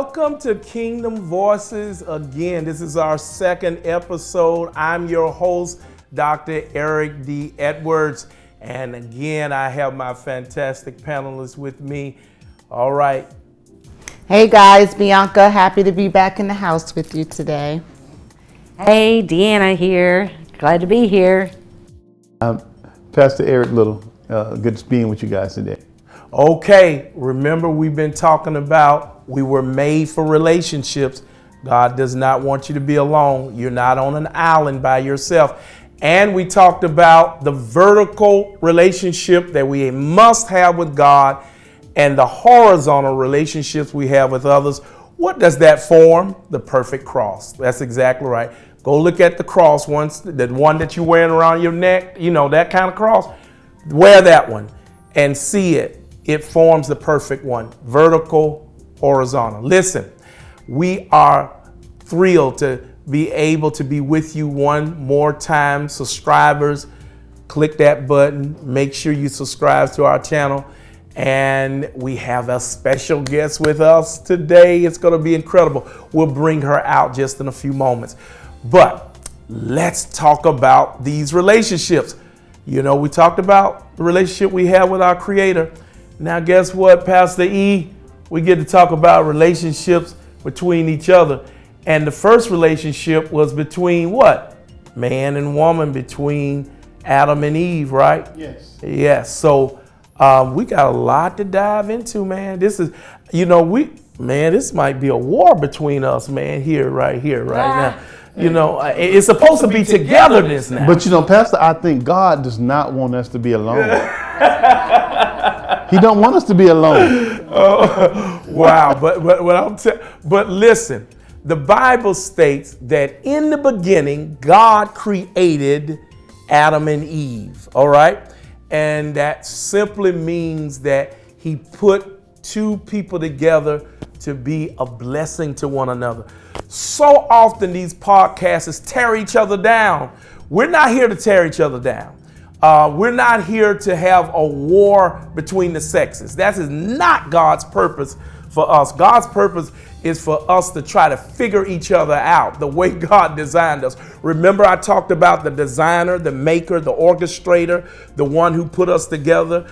Welcome to Kingdom Voices again. This is our second episode. I'm your host, Dr. Eric D. Edwards. And again, I have my fantastic panelists with me. All right. Hey guys, Bianca, happy to be back in the house with you today. Hey, Deanna here. Glad to be here. Pastor Eric Little. Good being with you guys today. Okay, remember we've been talking about we were made for relationships. God does not want you to be alone. You're not on an island by yourself. And we talked about the vertical relationship that we must have with God and the horizontal relationships we have with others. What does that form? The perfect cross. That's exactly right. Go look at the cross once, the one that you're wearing around your neck, you know, that kind of cross. Wear that one and see it. It forms the perfect one, vertical, horizontal. Listen, we are thrilled to be able to be with you one more time. Subscribers, click that button. Make sure you subscribe to our channel. And we have a special guest with us today. It's going to be incredible. We'll bring her out just in a few moments. But let's talk about these relationships. You know, we talked about the relationship we have with our Creator. Now, guess what, Pastor E? We get to talk about relationships between each other. And the first relationship was between what? Man and woman, between Adam and Eve, right? Yes. Yes. So we got a lot to dive into, man. This is, you know, this might be a war between us, man, right now. You know, it's supposed to be togetherness now. But you know, Pastor, I think God does not want us to be alone. He don't want us to be alone. Wow. But listen, the Bible states that in the beginning, God created Adam and Eve. All right. And that simply means that he put two people together to be a blessing to one another. So often these podcasts tear each other down. We're not here to tear each other down. We're not here to have a war between the sexes. That is not God's purpose for us. God's purpose is for us to try to figure each other out the way God designed us. Remember, I talked about the designer, the maker, the orchestrator, the one who put us together.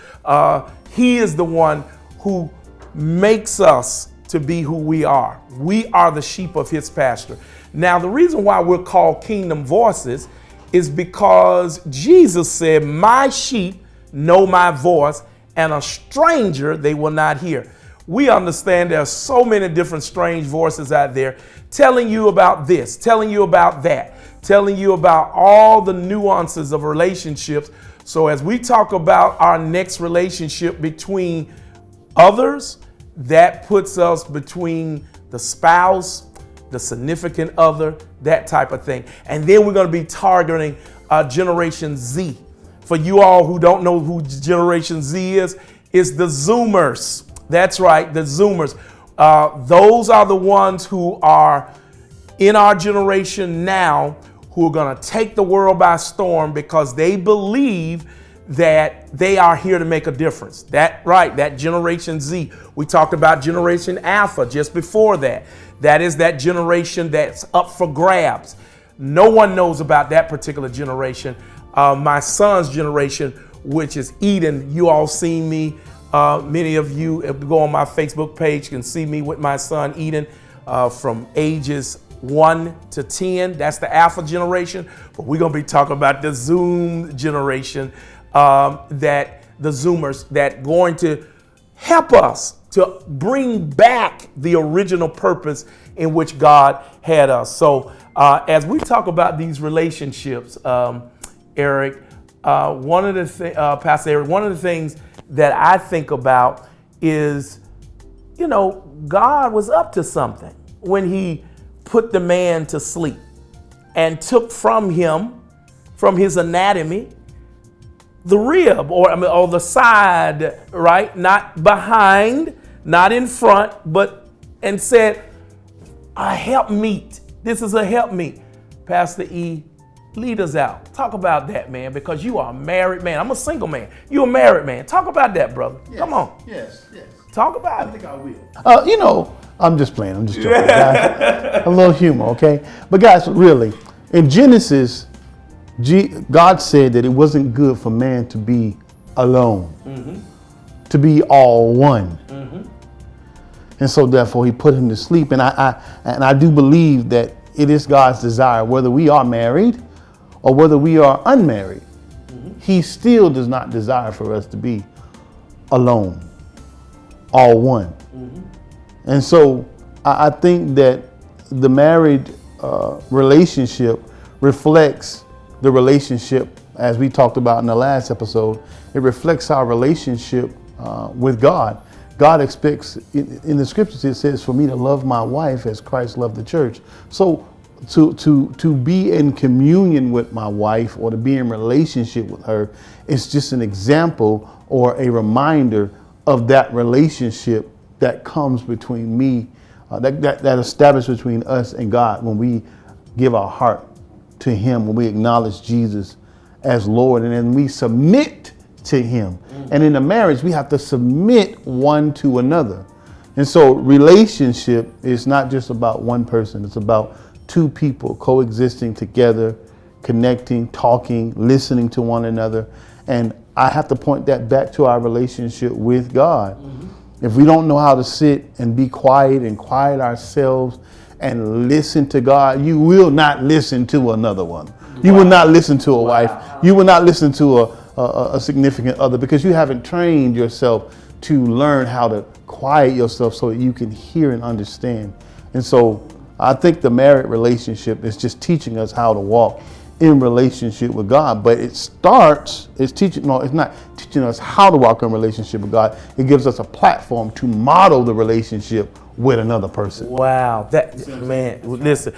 He is the one who makes us to be who we are. We are the sheep of his pasture. Now, the reason why we're called Kingdom Voices is because Jesus said, my sheep know my voice, and a stranger they will not hear. We understand there are so many different strange voices out there telling you about this, telling you about that, telling you about all the nuances of relationships. So as we talk about our next relationship between others, that puts us between the spouse, the significant other, that type of thing. And then we're going to be targeting Generation Z. For you all who don't know who Generation Z is the Zoomers. That's right, the Zoomers. Those are the ones who are in our generation now who are going to take the world by storm because they believe that they are here to make a difference. That Generation Z. We talked about Generation Alpha just before that. That is that generation that's up for grabs. No one knows about that particular generation. My son's generation, which is Eden. You all seen me. Many of you, if you go on my Facebook page, can see me with my son Eden from ages 1 to 10. That's the Alpha generation. But we're going to be talking about the Zoom generation. That the Zoomers that going to help us to bring back the original purpose in which God had us. So as we talk about these relationships, Eric, Pastor Eric, one of the things that I think about is, you know, God was up to something when he put the man to sleep and took from him, from his anatomy, the rib or the side, right? Not behind, not in front, and said, a helpmeet. This is a helpmeet. Pastor E, lead us out. Talk about that, man, because you are a married man. I'm a single man. You're a married man. Talk about that, brother. Yes, Come on. Yes. Talk about it. I think I will. You know, I'm just playing. I'm just joking, guys. A little humor, okay? But guys, really, in Genesis, God said that it wasn't good for man to be alone, to be all one. And so therefore he put him to sleep. And I do believe that it is God's desire, whether we are married or whether we are unmarried, he still does not desire for us to be alone, all one. And so I think that the married relationship reflects the relationship, as we talked about in the last episode. It reflects our relationship with God. God expects, in the scriptures, it says, for me to love my wife as Christ loved the church. So to be in communion with my wife or to be in relationship with her is just an example or a reminder of that relationship that comes between me, that established between us and God when we give our heart to him, when we acknowledge Jesus as Lord, and then we submit to him. And in a marriage, we have to submit one to another. And so relationship is not just about one person. It's about two people coexisting together, connecting, talking, listening to one another. And I have to point that back to our relationship with God. If we don't know how to sit and be quiet and quiet ourselves and listen to God, you will not listen to another one. You will not listen to a wife. You will not listen to a significant other, because you haven't trained yourself to learn how to quiet yourself so that you can hear and understand. And so I think the married relationship is just teaching us how to walk in relationship with God. But it's not teaching us how to walk in relationship with God. It gives us a platform to model the relationship with another person. Wow, man, listen,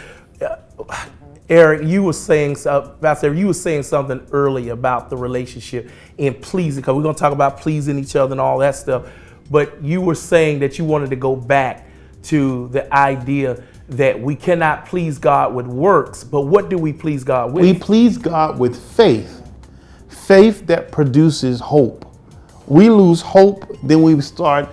Eric, you were saying something earlier about the relationship and pleasing, because we're going to talk about pleasing each other and all that stuff. But you were saying that you wanted to go back to the idea that we cannot please God with works. But what do we please God with? We please God with faith. Faith that produces hope. We lose hope, then we start,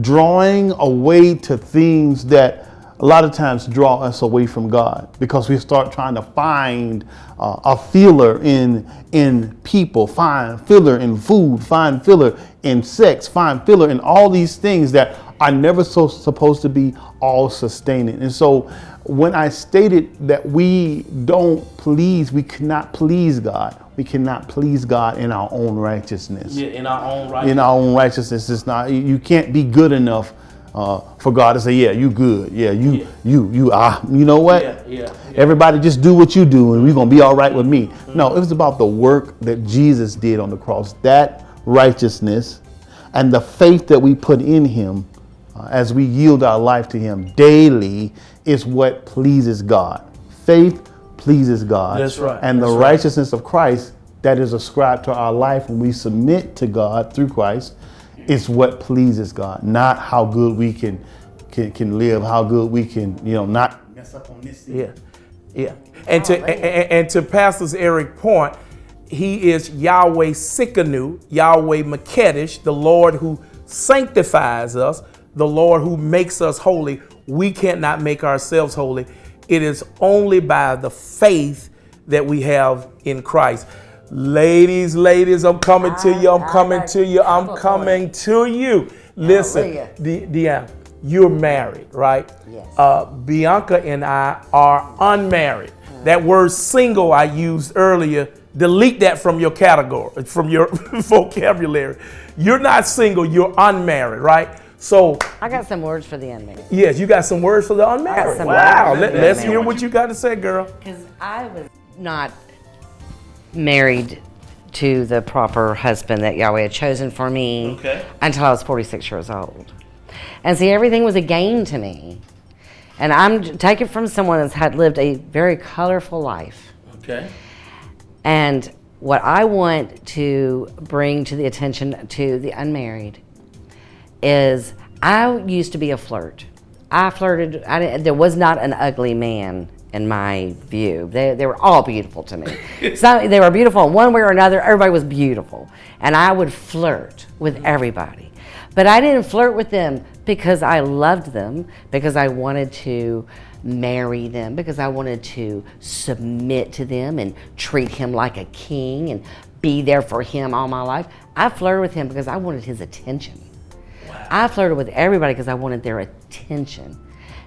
drawing away to things that a lot of times draw us away from God, because we start trying to find a filler in people, find filler in food, find filler in sex, find filler in all these things that are never supposed to be all sustaining. And so when I stated that we cannot please God. We cannot please God in our own righteousness. Yeah, in our own righteousness. In our own righteousness, it's not. You can't be good enough for God to say, yeah, you good. Yeah, you know what? Yeah. Everybody just do what you do and we're going to be all right with me. No, it was about the work that Jesus did on the cross. That righteousness and the faith that we put in him as we yield our life to him daily is what pleases God. Faith pleases God. That's right. And the righteousness of Christ that is ascribed to our life when we submit to God through Christ is what pleases God, not how good we can live, how good we can, not mess up on this thing. Yeah. And to Pastor Eric's point, he is Yahweh Sikkenu, Yahweh Makedesh, the Lord who sanctifies us, the Lord who makes us holy. We cannot make ourselves holy. It is only by the faith that we have in Christ. Ladies, I'm coming to you. Listen, Deanna, you're married, right? Yes. Bianca and I are unmarried. That word single I used earlier, delete that from your category, from your vocabulary. You're not single, you're unmarried, right? So I got some words for the unmarried. Yes, you got some words for the unmarried. Wow, let's hear what you got to say, girl. Because I was not married to the proper husband that Yahweh had chosen for me until I was 46 years old. And see, everything was a gain to me. And I'm taking from someone that's had lived a very colorful life. Okay. And what I want to bring to the attention to the unmarried is I used to be a flirt. I flirted. There was not an ugly man in my view. They were all beautiful to me. So they were beautiful in one way or another. Everybody was beautiful. And I would flirt with everybody. But I didn't flirt with them because I loved them, because I wanted to marry them, because I wanted to submit to them and treat him like a king and be there for him all my life. I flirted with him because I wanted his attention. Wow. I flirted with everybody because I wanted their attention.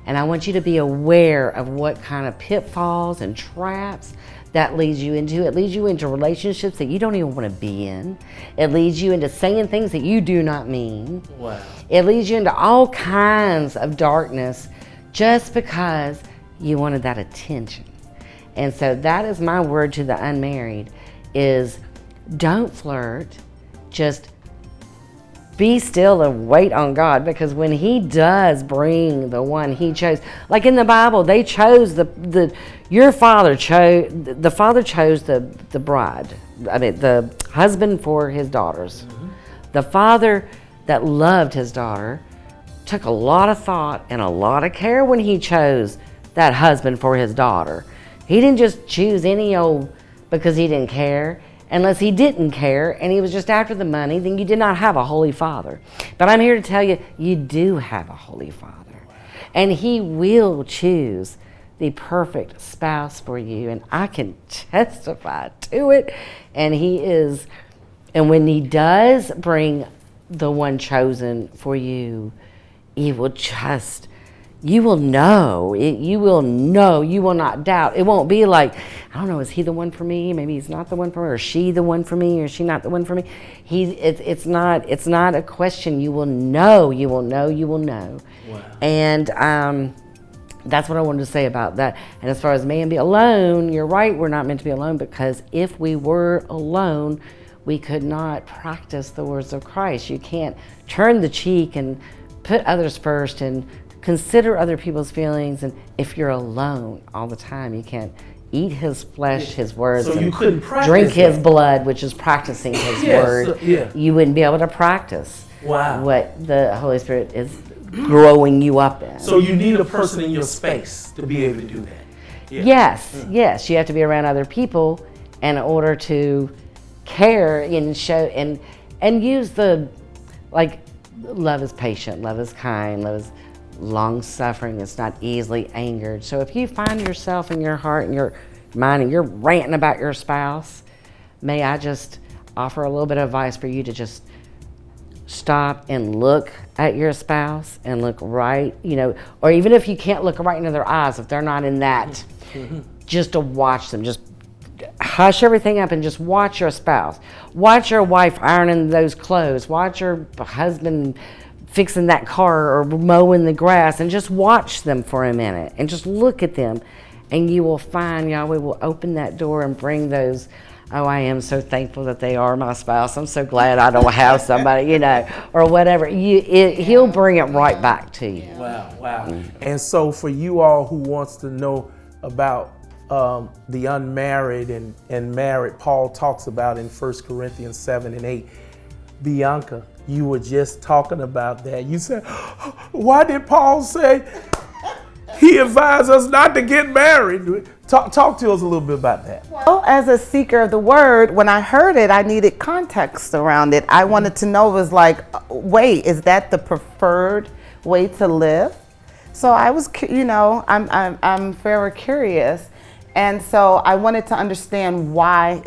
And I want you to be aware of what kind of pitfalls and traps that leads you into. It leads you into relationships that you don't even want to be in. It leads you into saying things that you do not mean. Wow. It leads you into all kinds of darkness just because you wanted that attention. And so that is my word to the unmarried is don't flirt, just be still and wait on God, because when he does bring the one he chose, like in the Bible, they chose the father chose the bride, the husband for his daughters. Mm-hmm. The father that loved his daughter took a lot of thought and a lot of care when he chose that husband for his daughter. He didn't just choose any old because he didn't care. Unless he didn't care and he was just after the money, then you did not have a holy father. But I'm here to tell you, you do have a holy father. And he will choose the perfect spouse for you. And I can testify to it. And and when he does bring the one chosen for you, you will know, you will not doubt. It won't be like, I don't know, is he the one for me? Maybe he's not the one for me, or is she the one for me, or is she not the one for me? It's not a question. You will know. Wow. And that's what I wanted to say about that. And as far as man be alone, you're right, we're not meant to be alone, because if we were alone, we could not practice the words of Christ. You can't turn the cheek and put others first and consider other people's feelings. And if you're alone all the time, you can't eat his flesh, his words, so and you drink his blood, which is practicing his word. You wouldn't be able to practice what the Holy Spirit is growing you up in. So you need a person in your space to be able to do that. Yes, you have to be around other people in order to care and show and use love is patient, love is kind, love is long-suffering, it's not easily angered. So if you find yourself in your heart and your mind and you're ranting about your spouse, may I just offer a little bit of advice for you to just stop and look at your spouse and look right, or even if you can't look right into their eyes, if they're not in that, just to watch them, just hush everything up and just watch your spouse. Watch your wife ironing those clothes. Watch your husband fixing that car or mowing the grass, and just watch them for a minute and just look at them, and you will find Yahweh will open that door and bring those, oh, I am so thankful that they are my spouse. I'm so glad I don't have somebody, or whatever. He'll bring it right back to you. Wow. Mm-hmm. And so for you all who wants to know about the unmarried and married, Paul talks about in 1 Corinthians 7 and 8. Bianca, you were just talking about that. You said, why did Paul say he advised us not to get married? Talk to us a little bit about that. Well, as a seeker of the word, when I heard it, I needed context around it. I wanted to know, was like, wait, is that the preferred way to live? So I was, I'm very curious. And so I wanted to understand why,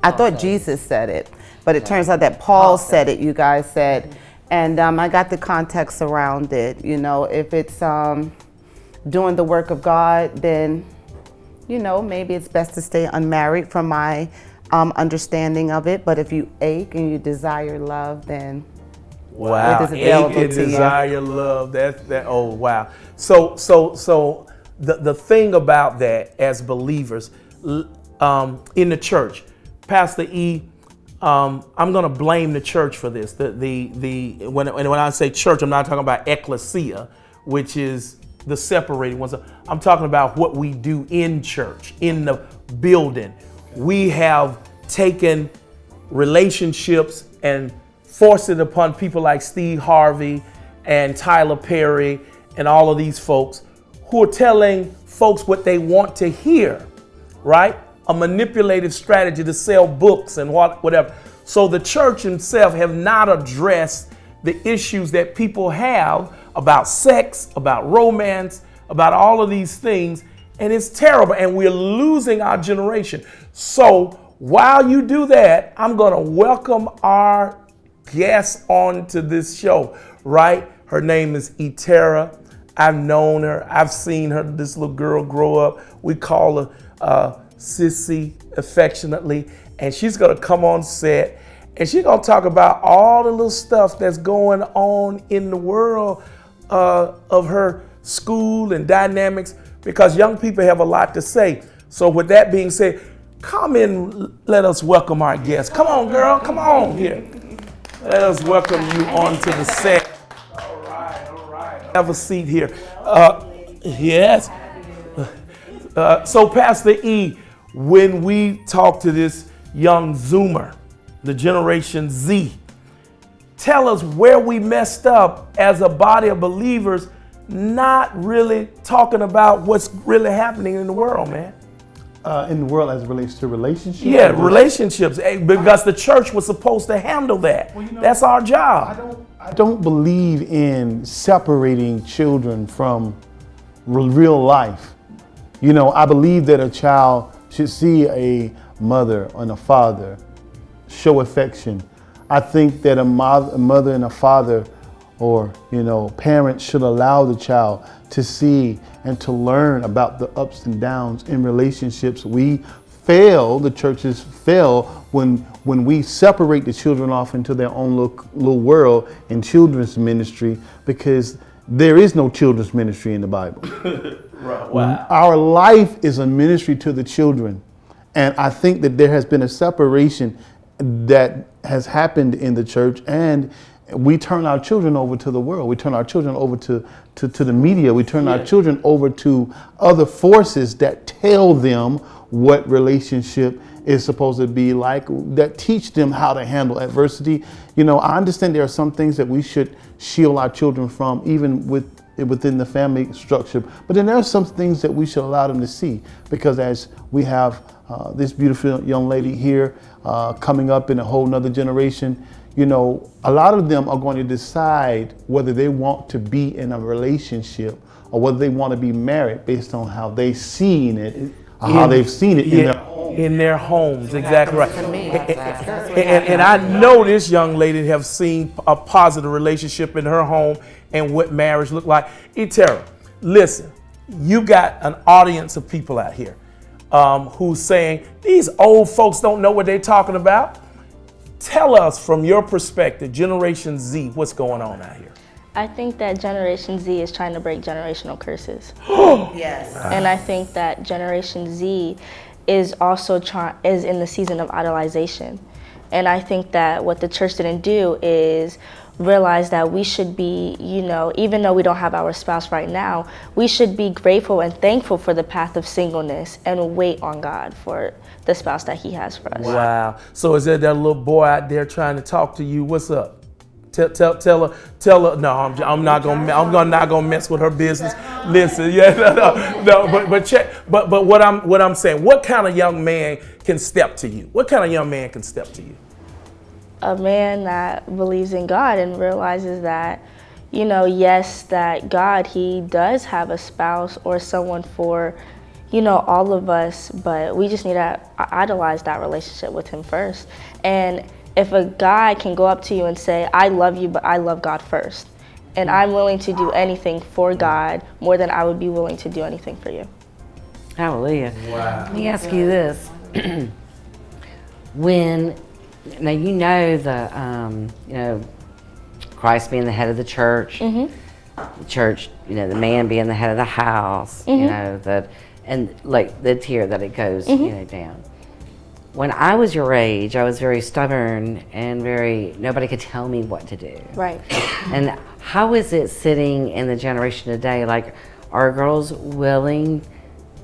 I thought Jesus said it, but it turns out that Paul said it, you guys said. And I got the context around it. If it's doing the work of God, then, maybe it's best to stay unmarried from my understanding of it. But if you ache and you desire love, then wow, it is available ache and to you. Desire love. Oh, wow. So the thing about that as believers in the church, Pastor E, I'm going to blame the church for this. When I say church, I'm not talking about ecclesia, which is the separated ones. I'm talking about what we do in church, in the building. We have taken relationships and forced it upon people like Steve Harvey and Tyler Perry and all of these folks who are telling folks what they want to hear, right? A manipulative strategy to sell books and whatever. So the church itself have not addressed the issues that people have about sex, about romance, about all of these things. And it's terrible. And we're losing our generation. So while you do that, I'm going to welcome our guest onto this show, right? Her name is Etera. I've known her. I've seen her, this little girl, grow up. We call her Sissy affectionately. And she's going to come on set and she's going to talk about all the little stuff that's going on in the world of her school and dynamics, because young people have a lot to say. So with that being said, come in, let us welcome our guest. Come on, girl, come on here. Let us welcome you onto the set. All right. Have a seat here. Yes. So Pastor E, when we talk to this young Zoomer, the Generation Z, tell us where we messed up as a body of believers, not really talking about what's really happening in the world, man. In the world as it relates to relationships? Yeah, relationships, because the church was supposed to handle that. Well, that's our job. I don't believe in separating children from real life. You know, I believe that a child should see a mother and a father show affection. I think that a mother and a father, or, you know, parents should allow the child to see and to learn about the ups and downs in relationships. We fail, the churches fail when we separate the children off into their own little world in children's ministry, because there is no children's ministry in the Bible. Right. Wow. Our life is a ministry to the children. And I think that there has been a separation that has happened in the church, and we turn our children over to the world. We turn our children over to the media. We turn our children over to other forces that tell them what relationship is supposed to be like, that teach them how to handle adversity. You know, I understand there are some things that we should shield our children from, even within the family structure. But then there are some things that we should allow them to see, because as we have this beautiful young lady here coming up in a whole nother generation, you know, a lot of them are going to decide whether they want to be in a relationship or whether they want to be married based on how they've seen it, how they've seen it in their homes. Exactly right. And I know this young lady have seen a positive relationship in her home and what marriage looked like. Etera, listen, you got an audience of people out here who's saying these old folks don't know what they're talking about. Tell us from your perspective, Generation Z, what's going on out here? I think that Generation Z is trying to break generational curses. Yes. And I think that Generation Z is also is in the season of idolization. And I think that what the church didn't do is realize that we should be, you know, even though we don't have our spouse right now, we should be grateful and thankful for the path of singleness and wait on God for the spouse that He has for us. Wow. So is there that little boy out there trying to talk to you? What's up? Tell her. No, I'm not gonna mess with her business. Listen, no. But check. But what I'm saying, what kind of young man can step to you? What kind of young man can step to you? A man that believes in God and realizes that, you know, yes, that God, He does have a spouse or someone for, you know, all of us, but we just need to idolize that relationship with Him first. And if a guy can go up to you and say, I love you, but I love God first, and I'm willing to do anything for God more than I would be willing to do anything for you. Hallelujah. Wow. Let me ask you this. Now you know Christ being the head of the church, the church, you know, the man being the head of the house, you know, and like the tier that it goes, you know, down. When I was your age, I was very stubborn and nobody could tell me what to do. Right. And how is it sitting in the generation today? Like, are girls willing?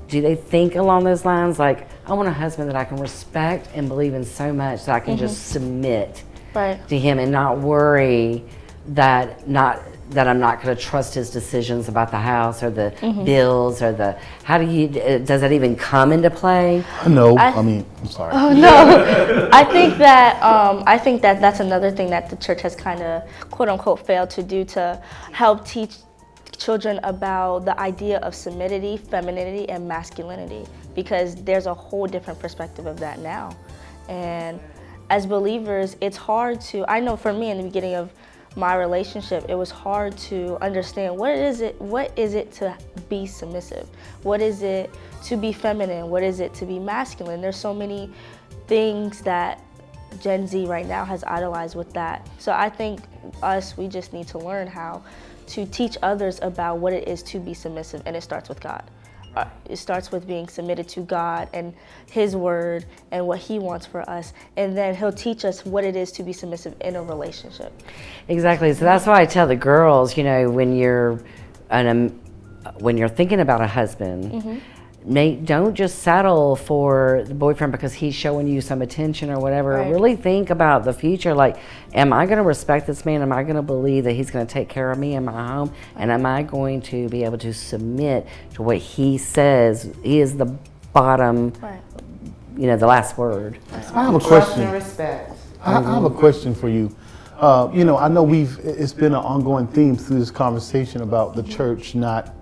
Do they think along those lines? Like, I want a husband that I can respect and believe in so much that I can just submit Right. to him and not worry that I'm not going to trust his decisions about the house or the bills or the, how do you, does that even come into play? No, I'm sorry. Oh no, I think that that's another thing that the church has kind of quote unquote failed to do, to help teach children about the idea of femininity, and masculinity, because there's a whole different perspective of that now. And as believers, it's hard to, I know for me in the beginning of my relationship, it was hard to understand what is it to be submissive? What is it to be feminine? What is it to be masculine? There's so many things that Gen Z right now has idolized with that. So I think we just need to learn how to teach others about what it is to be submissive, and it starts with God. It starts with being submitted to God and His word and what He wants for us, and then He'll teach us what it is to be submissive in a relationship. Exactly. So that's why I tell the girls, you know, when you're thinking about a husband, don't just settle for the boyfriend because he's showing you some attention or whatever. Right. Really think about the future. Like, am I going to respect this man? Am I going to believe that he's going to take care of me in my home? And am I going to be able to submit to what he says is the bottom, you know, the last word? I have a Trust question. and respect. I have a question for you. You know, I know it's been an ongoing theme through this conversation about the church not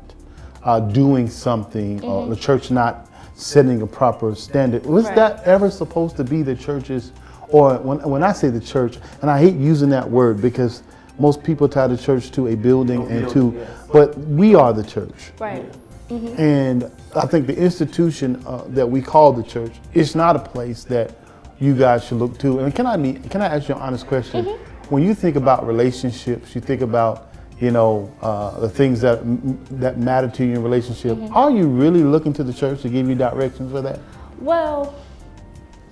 doing something, or the church not setting a proper standard. Was that ever supposed to be the church's, or when I say the church, and I hate using that word because most people tie the church to a building but we are the church. Right. And I think the institution that we call the church, it's not a place that you guys should look to. And can I ask you an honest question? When you think about relationships, you think about, you know, the things that matter to you in relationship, are you really looking to the church to give you directions for that? Well,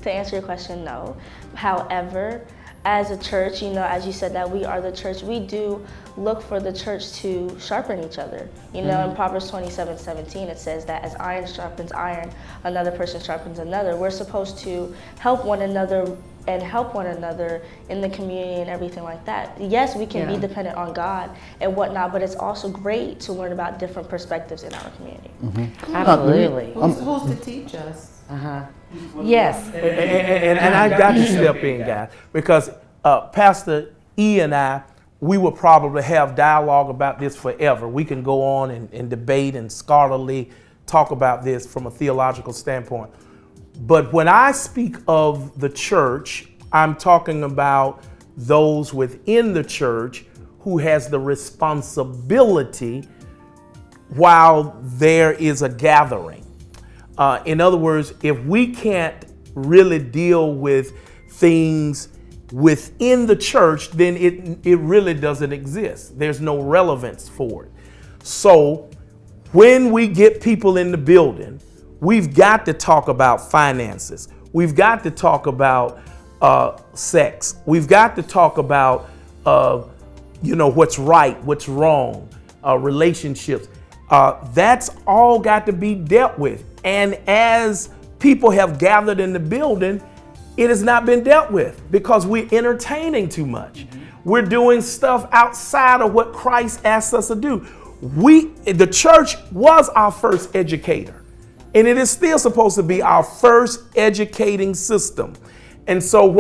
to answer your question, no. However, as a church, you know, as you said that we are the church, we do look for the church to sharpen each other. You know, in Proverbs 27:17, it says that as iron sharpens iron, another person sharpens another. We're supposed to help one another and help one another in the community and everything like that. Yes, we can be dependent on God and whatnot, but it's also great to learn about different perspectives in our community. Absolutely. Who's to teach us? Yes. And I got to step in, guys, because Pastor E and I, we will probably have dialogue about this forever. We can go on and debate and scholarly talk about this from a theological standpoint. But when I speak of the church, I'm talking about those within the church who has the responsibility while there is a gathering. In other words, if we can't really deal with things within the church, then it really doesn't exist. There's no relevance for it. So when we get people in the building, we've got to talk about finances. We've got to talk about sex. We've got to talk about, you know, what's right, what's wrong, relationships. That's all got to be dealt with. And as people have gathered in the building, it has not been dealt with because we're entertaining too much. We're doing stuff outside of what Christ asked us to do. The church was our first educator, and it is still supposed to be our first educating system. And so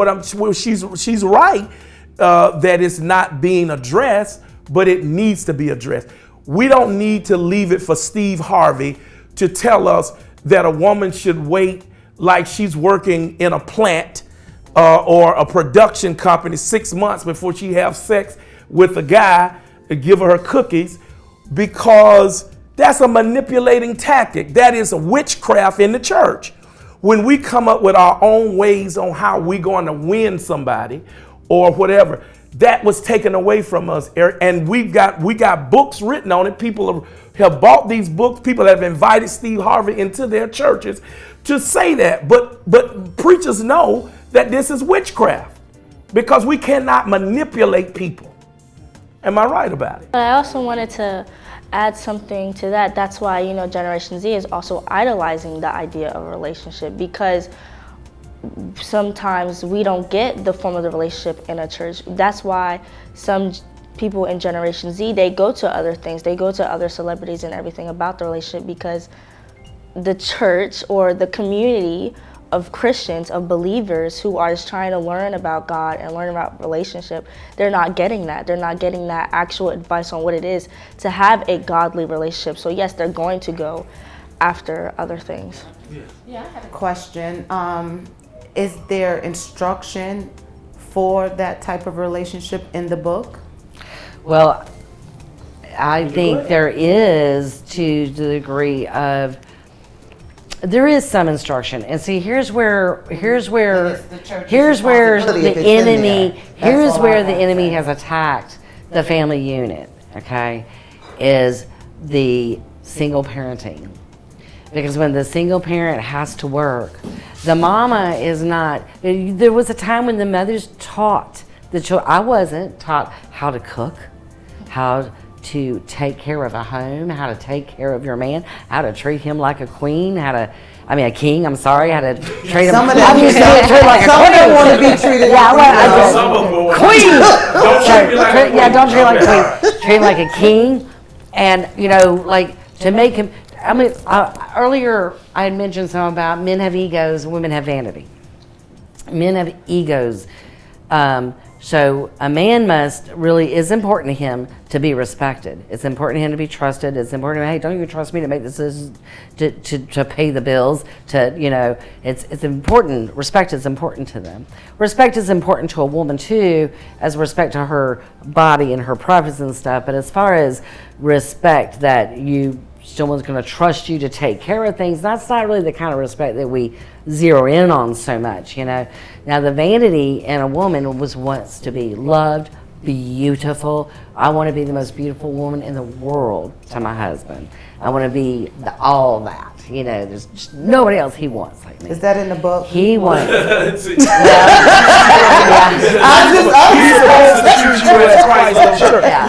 she's right that it's not being addressed, but it needs to be addressed. We don't need to leave it for Steve Harvey to tell us that a woman should wait like she's working in a plant or a production company 6 months before she has sex with a guy to give her cookies, because that's a manipulating tactic. That is a witchcraft in the church. When we come up with our own ways on how we're going to win somebody or whatever, that was taken away from us. And we got books written on it. People have bought these books. People have invited Steve Harvey into their churches to say that. But preachers know that this is witchcraft because we cannot manipulate people. Am I right about it? But I also wanted to add something to that. That's why, you know, Generation Z is also idolizing the idea of a relationship, because sometimes we don't get the form of the relationship in a church. That's why some people in Generation Z, they go to other things. They go to other celebrities and everything about the relationship because the church or the community of Christians, of believers who are just trying to learn about God and learn about relationship, they're not getting that. They're not getting that actual advice on what it is to have a godly relationship. So yes, they're going to go after other things. Yeah, I had a question. Is there instruction for that type of relationship in the book? Well, I think there is, to the degree of, there is some instruction, and see, here's where the enemy has attacked the family unit. Okay, is the single parenting, because when the single parent has to work, the mama is not. There was a time when the mothers taught the children. I wasn't taught how to cook, how to take care of a home, how to take care of your man, how to treat him like a queen, a king, I'm sorry, how to treat him. Some of them want to be treated like queen. Don't treat like a queen. Treat him like a king, and to make him. Earlier I had mentioned something about men have egos, women have vanity. Men have egos. So a man is important to him to be respected. It's important to him to be trusted. It's important to him, hey, don't you trust me to make decisions, to pay the bills, it's important. Respect is important to them. Respect is important to a woman too, as respect to her body and her privacy and stuff. But as far as respect that someone's going to trust you to take care of things, that's not really the kind of respect that we zero in on so much, Now, the vanity in a woman wants to be loved, beautiful. I want to be the most beautiful woman in the world to my husband. I want to be all that. There's just nobody else he wants like me. Is that in the book? He wants.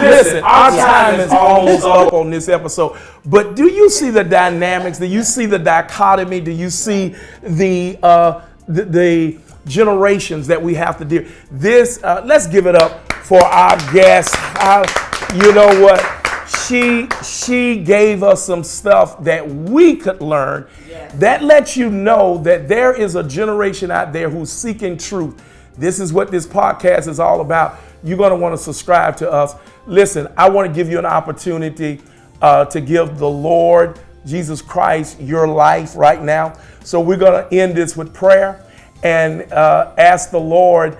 Listen, our time is almost up on this episode. But do you see the dynamics? Do you see the dichotomy? Do you see the generations that we have to deal? Let's give it up for our guest. You know what? She gave us some stuff that we could learn. Yes. That lets you know that there is a generation out there who's seeking truth. This is what this podcast is all about. You're going to want to subscribe to us. Listen, I want to give you an opportunity to give the Lord Jesus Christ your life right now. So we're going to end this with prayer and ask the Lord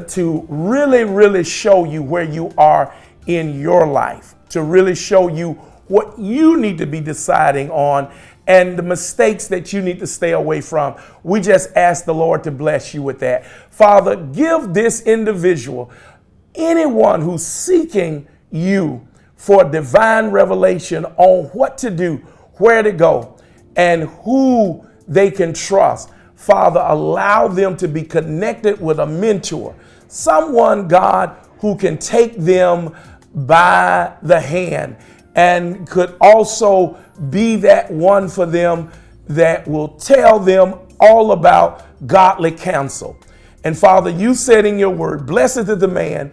to really, really show you where you are in your life, to really show you what you need to be deciding on and the mistakes that you need to stay away from. We just ask the Lord to bless you with that. Father, give this individual, anyone who's seeking you for divine revelation on what to do, where to go, and who they can trust. Father, allow them to be connected with a mentor, someone, God, who can take them by the hand and could also be that one for them that will tell them all about godly counsel. And Father, you said in your word, blessed is the man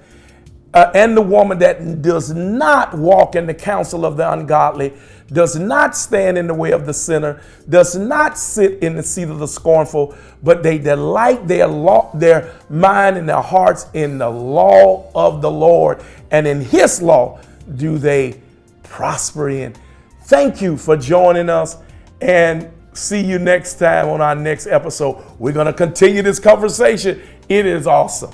and the woman that does not walk in the counsel of the ungodly, does not stand in the way of the sinner, does not sit in the seat of the scornful, but they delight their mind and their hearts in the law of the Lord, and in his law do they prosper in. Thank you for joining us, and see you next time on our next episode. We're going to continue this conversation. It is awesome.